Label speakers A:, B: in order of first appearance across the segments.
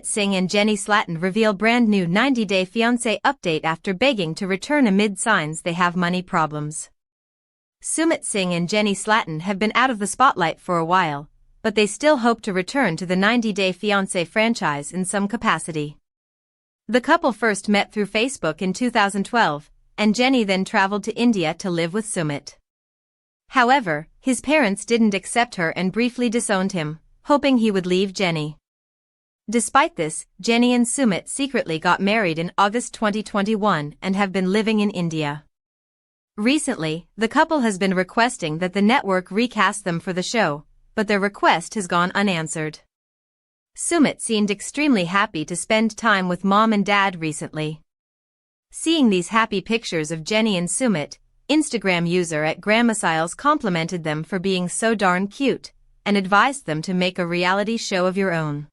A: Singh and Jenny Slatten reveal brand new 90-day Fiancé update after begging to return amid signs they have money problems. Sumit and Jenny Slatten have been out of the spotlight for a while, but they still hope to return to the 90-day Fiancé franchise in some capacity. The couple first met through Facebook in 2012, and Jenny then traveled to India to live with Sumit. However, his parents didn't accept her and briefly disowned him, hoping he would leave Jenny. Despite this, Jenny and Sumit secretly got married in August 2021 and have been living in India. Recently, the couple has been requesting that the network recast them for the show, but their request has gone unanswered. Sumit seemed extremely happy to spend time with mom and dad recently. Seeing these happy pictures of Jenny and Sumit, Instagram user @Grandmasiles complimented them for being so darn cute, and advised them to make a reality show of your own.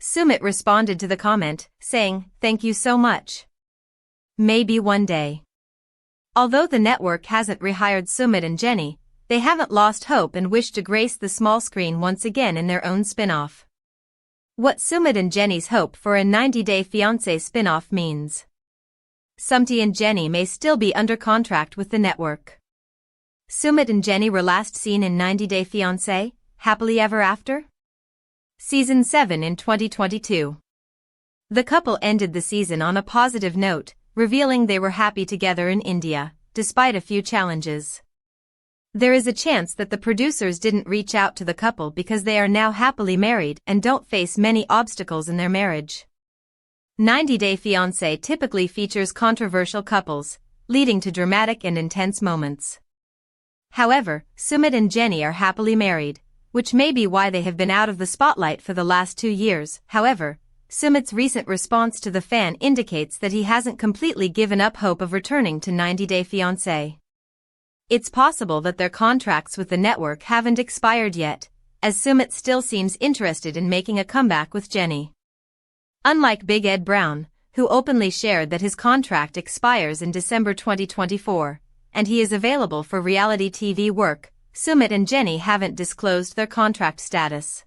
A: Sumit responded to the comment, saying, "Thank you so much. Maybe one day." Although the network hasn't rehired Sumit and Jenny, they haven't lost hope and wish to grace the small screen once again in their own spin-off. What Sumit and Jenny's hope for a 90-day Fiancé spin-off means. Sumit and Jenny may still be under contract with the network. Sumit and Jenny were last seen in 90-Day Fiancé, Happily Ever After? Season 7 in 2022. The couple ended the season on a positive note, revealing they were happy together in India, despite a few challenges. There is a chance that the producers didn't reach out to the couple because they are now happily married and don't face many obstacles in their marriage. 90-Day Fiancé typically features controversial couples, leading to dramatic and intense moments. However, Sumit and Jenny are happily married, which may be why they have been out of the spotlight for the last 2 years. However, Sumit's recent response to the fan indicates that he hasn't completely given up hope of returning to 90-Day Fiancé. It's possible that their contracts with the network haven't expired yet, as Sumit still seems interested in making a comeback with Jenny. Unlike Big Ed Brown, who openly shared that his contract expires in December 2024, and he is available for reality TV work, Sumit and Jenny haven't disclosed their contract status.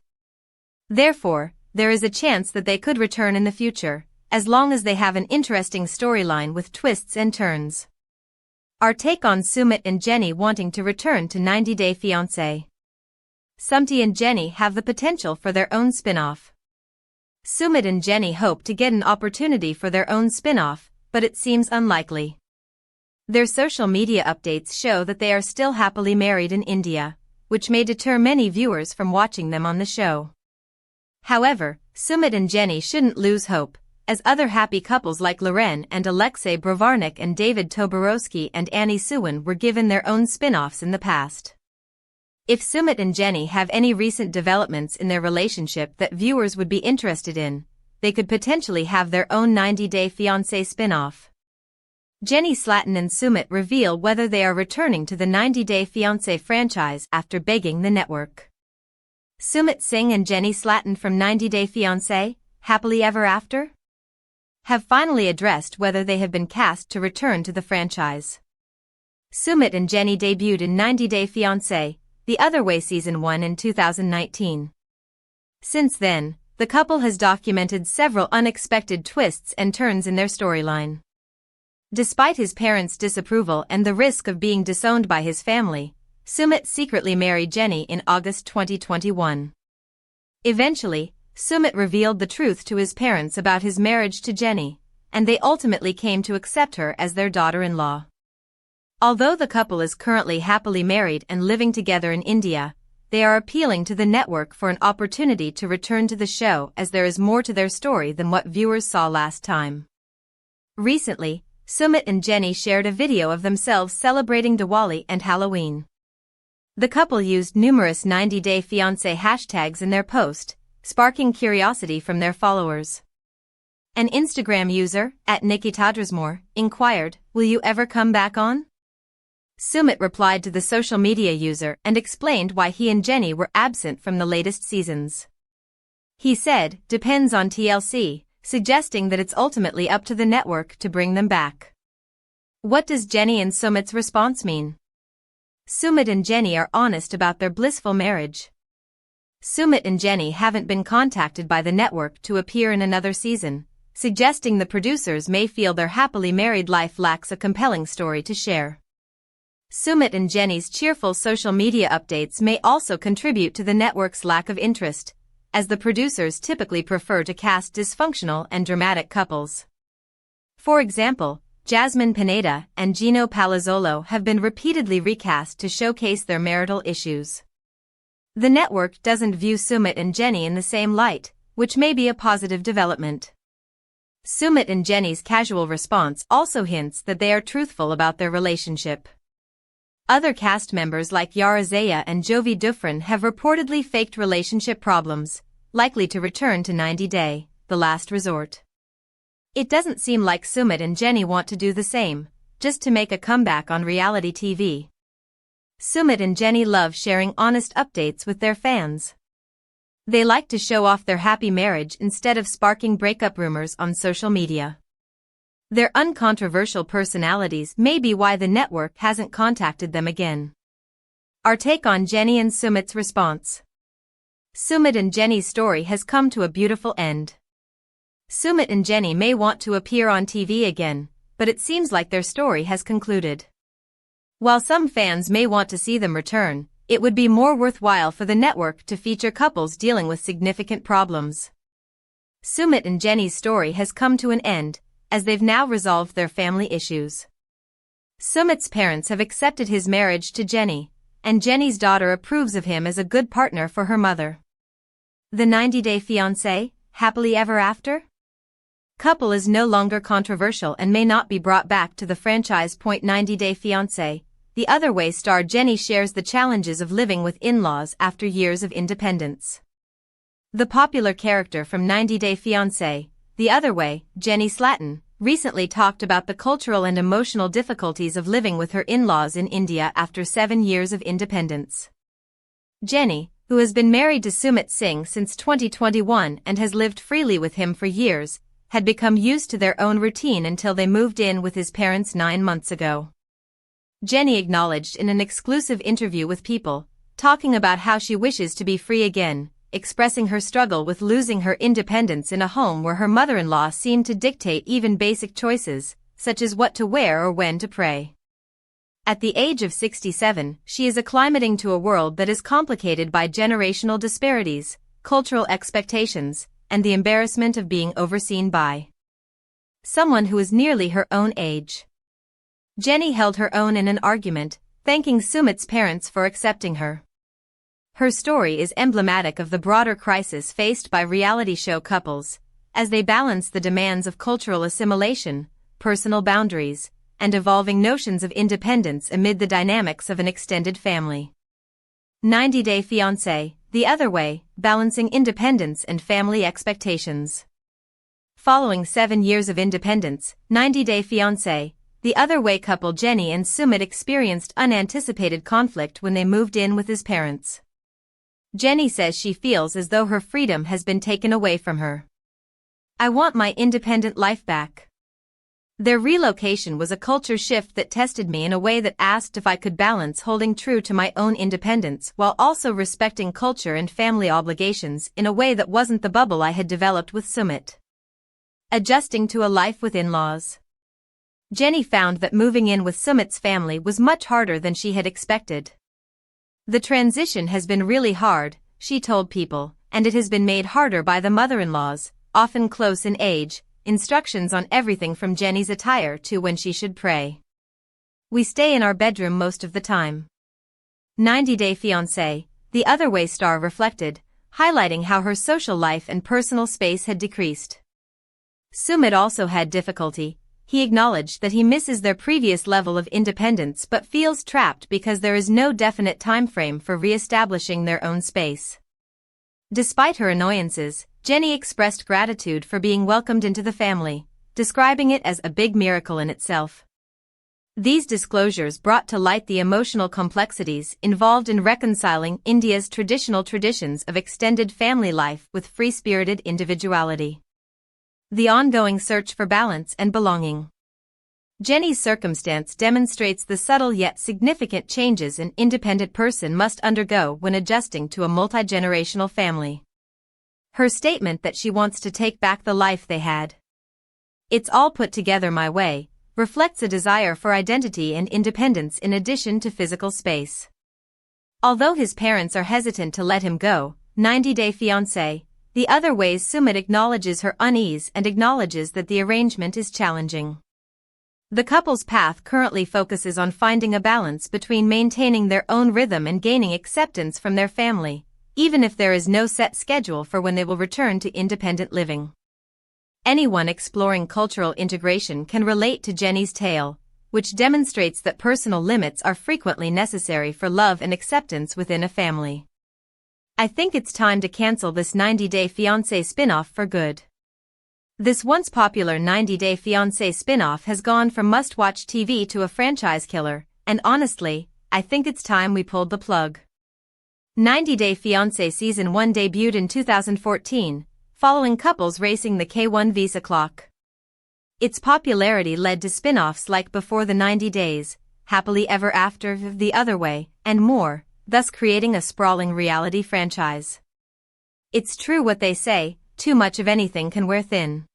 A: Therefore, there is a chance that they could return in the future, as long as they have an interesting storyline with twists and turns. Our take on Sumit and Jenny wanting to return to 90-Day Fiancé. Sumit and Jenny have the potential for their own spin-off. Sumit and Jenny hope to get an opportunity for their own spin-off, but it seems unlikely. Their social media updates show that they are still happily married in India, which may deter many viewers from watching them on the show. However, Sumit and Jenny shouldn't lose hope, as other happy couples like Loren and Alexei Bravarnik and David Toborowski and Annie Suwin were given their own spin-offs in the past. If Sumit and Jenny have any recent developments in their relationship that viewers would be interested in, they could potentially have their own 90-Day Fiancé spin-off. Jenny Slatten and Sumit reveal whether they are returning to the 90-Day Fiancé franchise after begging the network. Sumit and Jenny Slatten from 90-Day Fiancé, Happily Ever After? Have finally addressed whether they have been cast to return to the franchise. Sumit and Jenny debuted in 90-Day Fiancé, The Other Way Season 1 in 2019. Since then, the couple has documented several unexpected twists and turns in their storyline. Despite his parents' disapproval and the risk of being disowned by his family, Sumit secretly married Jenny in August 2021. Eventually, Sumit revealed the truth to his parents about his marriage to Jenny, and they ultimately came to accept her as their daughter-in-law. Although the couple is currently happily married and living together in India, they are appealing to the network for an opportunity to return to the show as there is more to their story than what viewers saw last time. Recently, Sumit and Jenny shared a video of themselves celebrating Diwali and Halloween. The couple used numerous 90-Day Fiancé hashtags in their post, sparking curiosity from their followers. An Instagram user, @NikitaDrasmore, inquired, "Will you ever come back on?" Sumit replied to the social media user and explained why he and Jenny were absent from the latest seasons. He said, "Depends on TLC," suggesting that it's ultimately up to the network to bring them back. What does Jenny and Sumit's response mean? Sumit and Jenny are honest about their blissful marriage. Sumit and Jenny haven't been contacted by the network to appear in another season, suggesting the producers may feel their happily married life lacks a compelling story to share. Sumit and Jenny's cheerful social media updates may also contribute to the network's lack of interest, as the producers typically prefer to cast dysfunctional and dramatic couples. For example, Jasmine Pineda and Gino Palazzolo have been repeatedly recast to showcase their marital issues. The network doesn't view Sumit and Jenny in the same light, which may be a positive development. Sumit and Jenny's casual response also hints that they are truthful about their relationship. Other cast members like Yara Zaya and Jovi Dufresne have reportedly faked relationship problems, likely to return to 90 Day, the last resort. It doesn't seem like Sumit and Jenny want to do the same, just to make a comeback on reality TV. Sumit and Jenny love sharing honest updates with their fans. They like to show off their happy marriage instead of sparking breakup rumors on social media. Their uncontroversial personalities may be why the network hasn't contacted them again. Our take on Jenny and Sumit's response. Sumit and Jenny's story has come to a beautiful end. Sumit and Jenny may want to appear on TV again, but it seems like their story has concluded. While some fans may want to see them return, it would be more worthwhile for the network to feature couples dealing with significant problems. Sumit and Jenny's story has come to an end, as they've now resolved their family issues. Sumit's parents have accepted his marriage to Jenny, and Jenny's daughter approves of him as a good partner for her mother. The 90-Day Fiancé, happily ever after? Couple is no longer controversial and may not be brought back to the franchise. 90-Day Fiancé, The Other Way star Jenny shares the challenges of living with in-laws after years of independence. The popular character from 90-Day Fiancé, The Other Way, Jenny Slatten, recently talked about the cultural and emotional difficulties of living with her in-laws in India after 7 years of independence. Jenny, who has been married to Sumit Singh since 2021 and has lived freely with him for years, had become used to their own routine until they moved in with his parents 9 months ago. Jenny acknowledged in an exclusive interview with People, talking about how she wishes to be free again, expressing her struggle with losing her independence in a home where her mother-in-law seemed to dictate even basic choices, such as what to wear or when to pray. At the age of 67, she is acclimating to a world that is complicated by generational disparities, cultural expectations, and the embarrassment of being overseen by someone who is nearly her own age. Jenny held her own in an argument, thanking Sumit's parents for accepting her. Her story is emblematic of the broader crisis faced by reality show couples, as they balance the demands of cultural assimilation, personal boundaries, and evolving notions of independence amid the dynamics of an extended family. 90-Day Fiancé, The Other Way, balancing independence and family expectations. Following 7 years of independence, 90-Day Fiancé, The Other Way couple Jenny and Sumit experienced unanticipated conflict when they moved in with his parents. Jenny says she feels as though her freedom has been taken away from her. "I want my independent life back." Their relocation was a culture shift that tested me in a way that asked if I could balance holding true to my own independence while also respecting culture and family obligations in a way that wasn't the bubble I had developed with Sumit. Adjusting to a life with in-laws. Jenny found that moving in with Sumit's family was much harder than she had expected. "The transition has been really hard," she told People, "and it has been made harder by the mother-in-laws, often close in age, instructions on everything from Jenny's attire to when she should pray. We stay in our bedroom most of the time." 90-Day Fiancé, The Other Way star reflected, highlighting how her social life and personal space had decreased. Sumit also had difficulty. He acknowledged that he misses their previous level of independence but feels trapped because there is no definite time frame for re-establishing their own space. Despite her annoyances, Jenny expressed gratitude for being welcomed into the family, describing it as a big miracle in itself. These disclosures brought to light the emotional complexities involved in reconciling India's traditional traditions of extended family life with free-spirited individuality. The ongoing search for balance and belonging. Jenny's circumstance demonstrates the subtle yet significant changes an independent person must undergo when adjusting to a multi-generational family. Her statement that she wants to take back the life they had, "It's all put together my way," reflects a desire for identity and independence in addition to physical space. Although his parents are hesitant to let him go, 90-Day Fiancé, the other ways Sumit acknowledges her unease and acknowledges that the arrangement is challenging. The couple's path currently focuses on finding a balance between maintaining their own rhythm and gaining acceptance from their family, even if there is no set schedule for when they will return to independent living. Anyone exploring cultural integration can relate to Jenny's tale, which demonstrates that personal limits are frequently necessary for love and acceptance within a family. I think it's time to cancel this 90-Day Fiancé spin-off for good. This once popular 90-Day Fiancé spin-off has gone from must-watch TV to a franchise killer, and honestly, I think it's time we pulled the plug. 90-Day Fiancé Season 1 debuted in 2014, following couples racing the K-1 visa clock. Its popularity led to spin-offs like Before the 90 Days, Happily Ever After, The Other Way, and more, thus creating a sprawling reality franchise. It's true what they say, too much of anything can wear thin.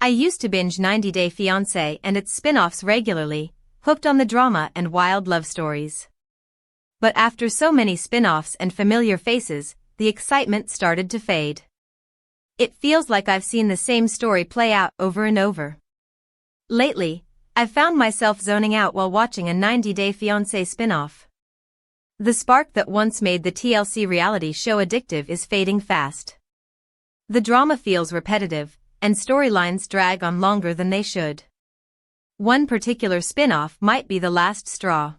A: I used to binge 90-Day Fiancé and its spin-offs regularly, hooked on the drama and wild love stories. But after so many spin-offs and familiar faces, the excitement started to fade. It feels like I've seen the same story play out over and over. Lately, I've found myself zoning out while watching a 90-Day Fiancé spin-off. The spark that once made the TLC reality show addictive is fading fast. The drama feels repetitive, and storylines drag on longer than they should. One particular spin-off might be the last straw.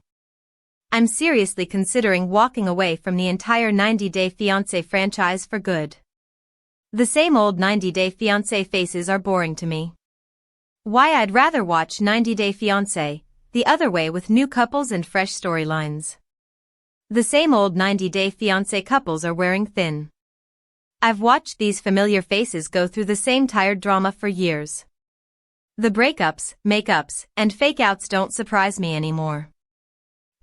A: I'm seriously considering walking away from the entire 90-Day Fiancé franchise for good. The same old 90-Day Fiancé faces are boring to me. Why I'd rather watch 90-Day Fiancé, The Other Way with new couples and fresh storylines. The same old 90-Day Fiancé couples are wearing thin. I've watched these familiar faces go through the same tired drama for years. The breakups, makeups, and fake-outs don't surprise me anymore.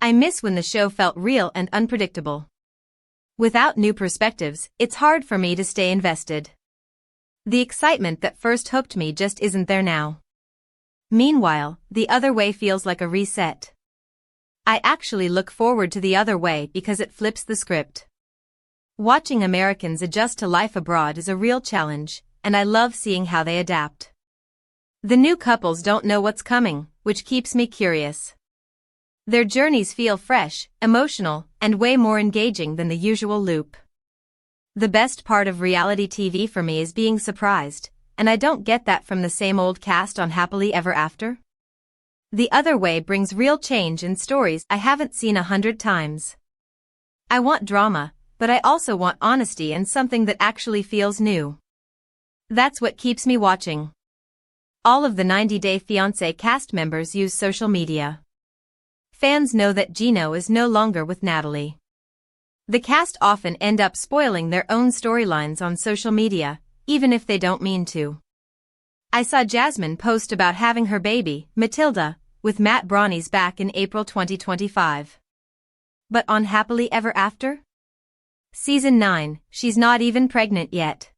A: I miss when the show felt real and unpredictable. Without new perspectives, it's hard for me to stay invested. The excitement that first hooked me just isn't there now. Meanwhile, The Other Way feels like a reset. I actually look forward to The Other Way because it flips the script. Watching Americans adjust to life abroad is a real challenge, and I love seeing how they adapt. The new couples don't know what's coming, which keeps me curious. Their journeys feel fresh, emotional, and way more engaging than the usual loop. The best part of reality TV for me is being surprised, and I don't get that from the same old cast on Happily Ever After. The Other Way brings real change in stories I haven't seen 100 times. I want drama, but I also want honesty and something that actually feels new. That's what keeps me watching. All of the 90-Day Fiancé cast members use social media. Fans know that Gino is no longer with Natalie. The cast often end up spoiling their own storylines on social media, even if they don't mean to. I saw Jasmine post about having her baby, Matilda, with Matt Brownie's back in April 2025. But on Happily Ever After? Season 9, she's not even pregnant yet.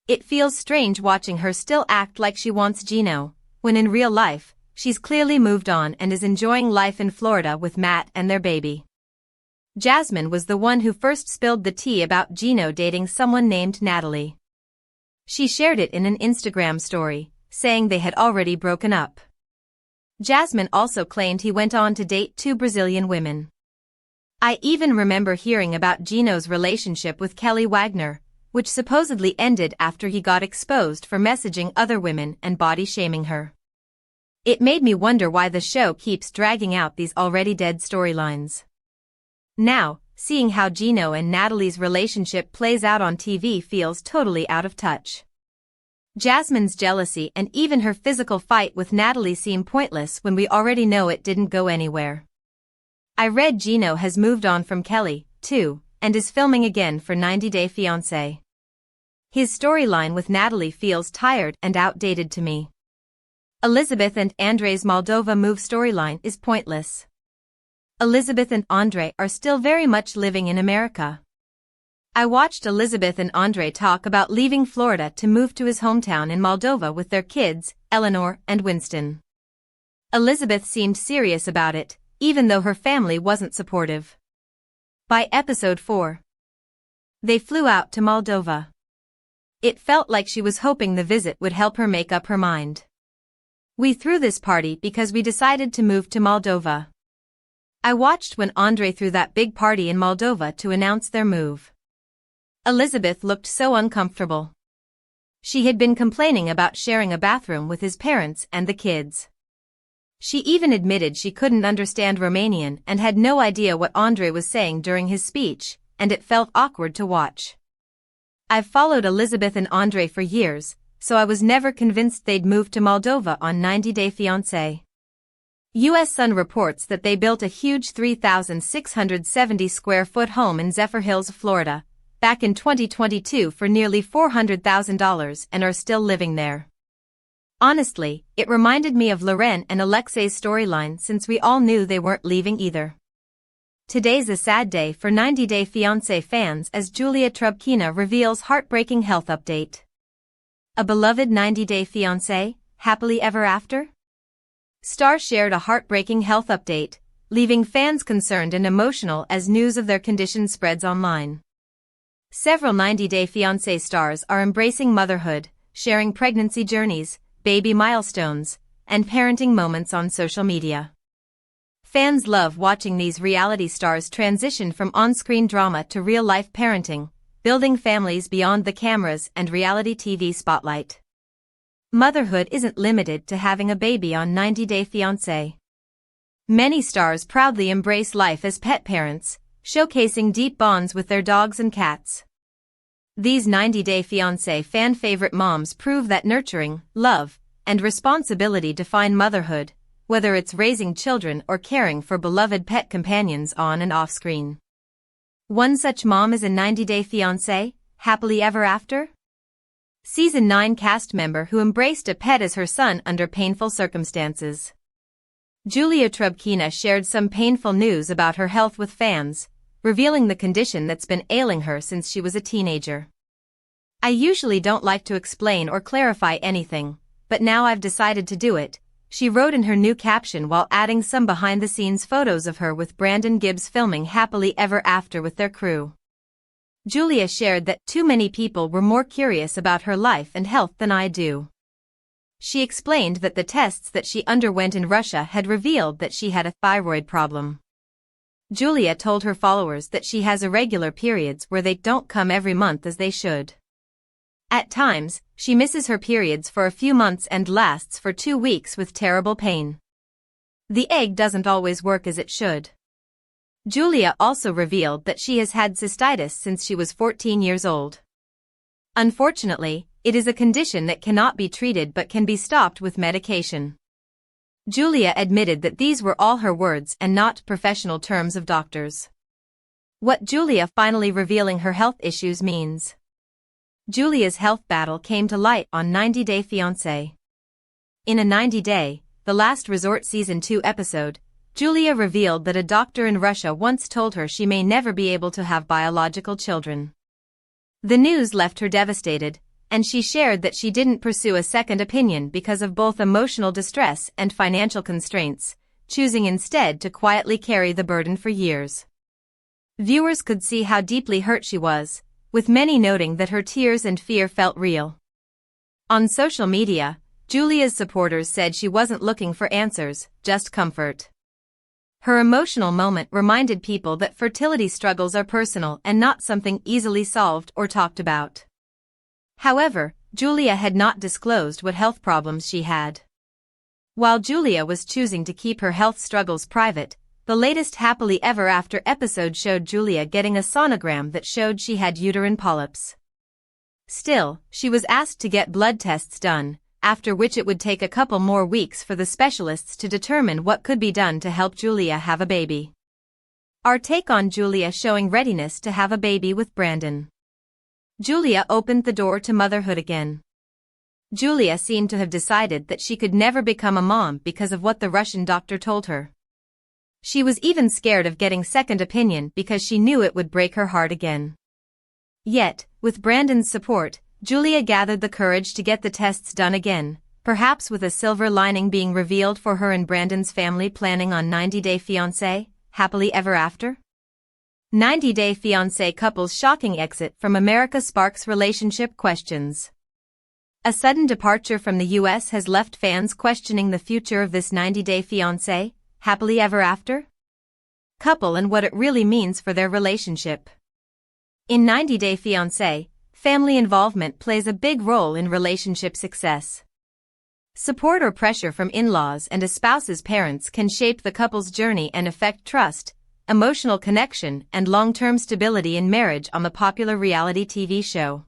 A: It feels strange watching her still act like she wants Gino, when in real life, she's clearly moved on and is enjoying life in Florida with Matt and their baby. Jasmine was the one who first spilled the tea about Gino dating someone named Natalie. She shared it in an Instagram story, saying they had already broken up. Jasmine also claimed he went on to date 2 Brazilian women. I even remember hearing about Gino's relationship with Kelly Wagner, which supposedly ended after he got exposed for messaging other women and body-shaming her. It made me wonder why the show keeps dragging out these already dead storylines. Now, seeing how Gino and Natalie's relationship plays out on TV feels totally out of touch. Jasmine's jealousy and even her physical fight with Natalie seem pointless when we already know it didn't go anywhere. I read Gino has moved on from Kelly, too, and is filming again for 90-Day Fiancé. His storyline with Natalie feels tired and outdated to me. Elizabeth and Andrei's Moldova move storyline is pointless. Elizabeth and Andrei are still very much living in America. I watched Elizabeth and Andrei talk about leaving Florida to move to his hometown in Moldova with their kids, Eleanor and Winston. Elizabeth seemed serious about it, even though her family wasn't supportive. By episode 4, they flew out to Moldova. It felt like she was hoping the visit would help her make up her mind. We threw this party because we decided to move to Moldova. I watched when Andrei threw that big party in Moldova to announce their move. Elizabeth looked so uncomfortable. She had been complaining about sharing a bathroom with his parents and the kids. She even admitted she couldn't understand Romanian and had no idea what Andrei was saying during his speech, and it felt awkward to watch. I've followed Elizabeth and Andrei for years, so I was never convinced they'd move to Moldova on 90 Day Fiancé. U.S. Sun reports that they built a huge 3,670 square foot home in Zephyr Hills, Florida, back in 2022 for nearly $400,000 and are still living there. Honestly, it reminded me of Loren and Alexei's storyline since we all knew they weren't leaving either. Today's a sad day for 90 Day Fiancé fans as Julia Trubkina reveals heartbreaking health update. A beloved 90 Day Fiancé, happily ever after? Star shared a heartbreaking health update, leaving fans concerned and emotional as news of their condition spreads online. Several 90 Day Fiancé stars are embracing motherhood, sharing pregnancy journeys, baby milestones, and parenting moments on social media. Fans love watching these reality stars transition from on-screen drama to real-life parenting, building families beyond the cameras and reality TV spotlight. Motherhood isn't limited to having a baby on 90 Day Fiancé. Many stars proudly embrace life as pet parents, showcasing deep bonds with their dogs and cats. These 90 Day Fiancé fan-favorite moms prove that nurturing, love, and responsibility define motherhood, whether it's raising children or caring for beloved pet companions on and off screen. One such mom is a 90 Day Fiancé, happily ever after? Season 9 cast member who embraced a pet as her son under painful circumstances. Julia Trubkina shared some painful news about her health with fans, revealing the condition that's been ailing her since she was a teenager. I usually don't like to explain or clarify anything, but now I've decided to do it, she wrote in her new caption while adding some behind-the-scenes photos of her with Brandon Gibbs filming Happily Ever After with their crew. Julia shared that too many people were more curious about her life and health than I do. She explained that the tests that she underwent in Russia had revealed that she had a thyroid problem. Julia told her followers that she has irregular periods where they don't come every month as they should. At times, she misses her periods for a few months and lasts for 2 weeks with terrible pain. The egg doesn't always work as it should. Julia also revealed that she has had cystitis since she was 14 years old. Unfortunately, it is a condition that cannot be treated but can be stopped with medication. Julia admitted that these were all her words and not professional terms of doctors. What Julia finally revealing her health issues means. Julia's health battle came to light on 90 Day Fiancé. In a 90 Day, The Last Resort Season 2 episode, Julia revealed that a doctor in Russia once told her she may never be able to have biological children. The news left her devastated, and she shared that she didn't pursue a second opinion because of both emotional distress and financial constraints, choosing instead to quietly carry the burden for years. Viewers could see how deeply hurt she was, with many noting that her tears and fear felt real. On social media, Julia's supporters said she wasn't looking for answers, just comfort. Her emotional moment reminded people that fertility struggles are personal and not something easily solved or talked about. However, Julia had not disclosed what health problems she had. While Julia was choosing to keep her health struggles private, the latest Happily Ever After episode showed Julia getting a sonogram that showed she had uterine polyps. Still, she was asked to get blood tests done, after which it would take a couple more weeks for the specialists to determine what could be done to help Julia have a baby. Our take on Julia showing readiness to have a baby with Brandon. Julia opened the door to motherhood again. Julia seemed to have decided that she could never become a mom because of what the Russian doctor told her. She was even scared of getting second opinion because she knew it would break her heart again. Yet, with Brandon's support, Julia gathered the courage to get the tests done again, perhaps with a silver lining being revealed for her and Brandon's family planning on 90-Day Fiancé, happily ever after. 90-Day Fiancé couple's shocking exit from America sparks relationship questions. A sudden departure from the US has left fans questioning the future of this 90-Day Fiancé, happily ever after couple and what it really means for their relationship. In 90-Day Fiancé, family involvement plays a big role in relationship success. Support or pressure from in-laws and a spouse's parents can shape the couple's journey and affect trust, emotional connection, and long-term stability in marriage on the popular reality TV show.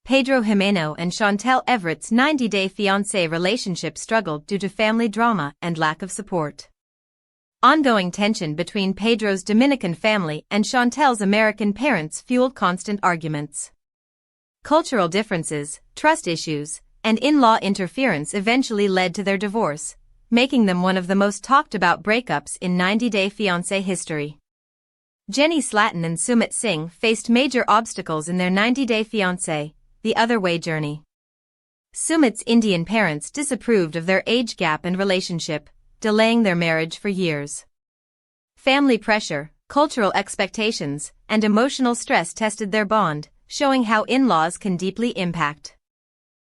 A: Pedro Jimeno and Chantel Everett's 90-Day Fiancé relationship struggled due to family drama and lack of support. Ongoing tension between Pedro's Dominican family and Chantel's American parents fueled constant arguments. Cultural differences, trust issues, and in-law interference eventually led to their divorce, making them one of the most talked-about breakups in 90-Day Fiancé history. Jenny Slatten and Sumit Singh faced major obstacles in their 90-Day Fiancé, the other way journey. Sumit's Indian parents disapproved of their age gap and relationship, delaying their marriage for years. Family pressure, cultural expectations, and emotional stress tested their bond, showing how in-laws can deeply impact